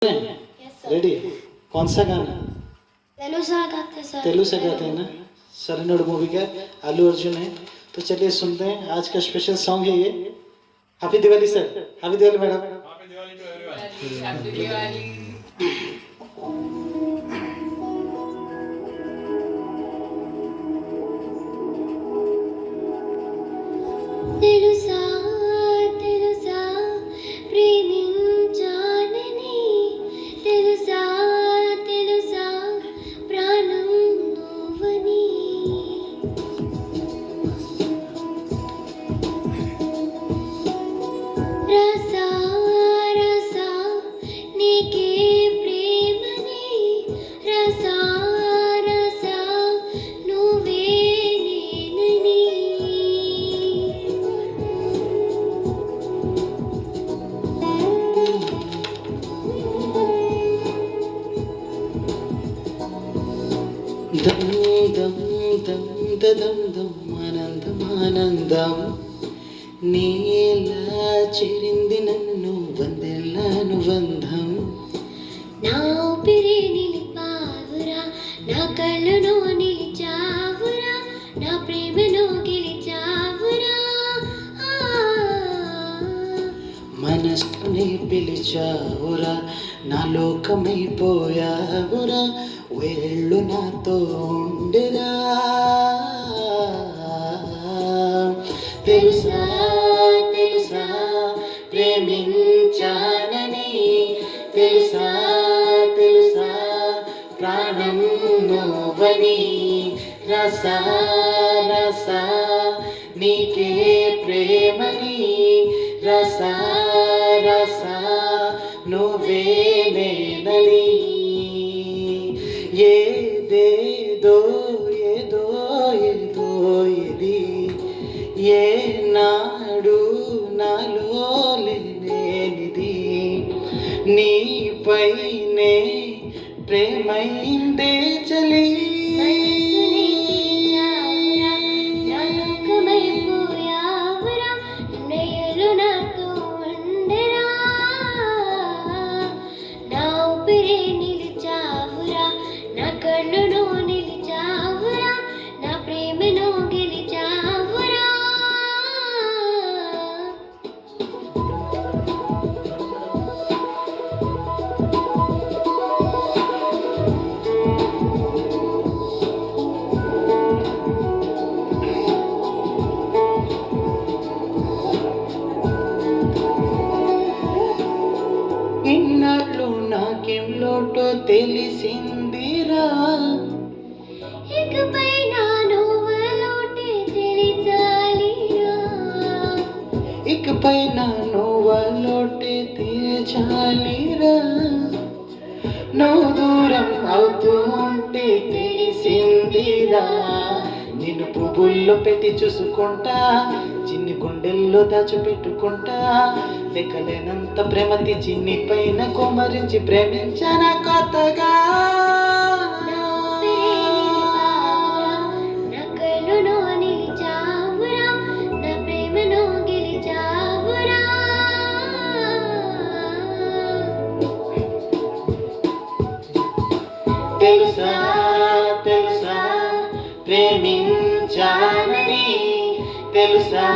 Ready? कौन सा गाना? तेलुगु से गाते हैं ना। सरेनोड मूवी का अल्लू अर्जुन है। तो चलिए सुनते हैं, आज का स्पेशल सॉन्ग है ये। Happy Diwali sir, happy Diwali madam. Happy Diwali to everyone. Happy Diwali. తెలుసా తెలుసా ప్రేమించానని, తెలుసా తెలుసా ప్రాణం నువ్వని, రసా రసా నీకే ప్రేమని, రసా రసా నువ్వే నేనని. దమ్ దమ్ దమ్ దమ్ దమ్ ఆనందం ఆనందం నీలా చేరింది నన్ను వందెళ్ళ అనుబంధం. నా ఊపిరి నిలిపావురా, నా కళ్ళను నిలిచావురా, నా ప్రేమను గెలిచావురా. మనసుని పిలిచావురా, నా లోకమైపోయావురా, వేళ్ళు నాతో ఉండరా. తెలుసా తెలుసా ప్రేమించానని, తెలుసా తెలుసా ప్రాణం నువ్వని, రసా రసా నీకే ప్రేమని, రసా రసా నువ్వే నేనని. ఏదేదో ఏదో ఏదో ఇది ఏనాడు నాలో లేనిది, నీపైనే ప్రేమైందే చలి. నా లోకమైపోయావురా, నన్నయ్యలు నాతో ఉండరా. నా ఊపిరి నిలిచావురా, నా కళ్ళను నిలిచావురా, నా ప్రేమను గెలిచావురా. ఇన్నాళ్ళు నాకేం లోటో తెలిసిందిరా, ఇకపై నా నువ్వులోటే తెలిచాలిరా. ఇకపై నా నువ్వులోటే తీర్చాలిరా. నువ్వు దూరం అవుతూ ఉంటే తెలిసిందిరా, నిన్ను పువ్వుల్లో పెట్టి చూసుకుంటా, చిన్ని గుండెల్లో దాచిపెట్టుకుంటా, లెక్కలేనంత ప్రేమతి చిన్ని పైన కుమరించి ప్రేమించన కొత్తగా. నా కళ్ళను నిలిచావురా, నా ప్రేమను గెలిచావురా. తెలుసా తెలుసా ప్రేమించానని, తెలుసా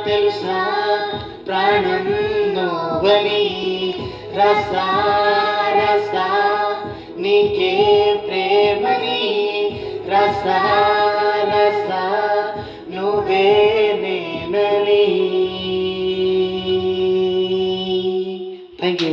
తెలుసా ప్రాణం నువ్వని, రసా రసా నీకే ప్రేమని, రసా రసా నువ్వే నేనని. Thank you.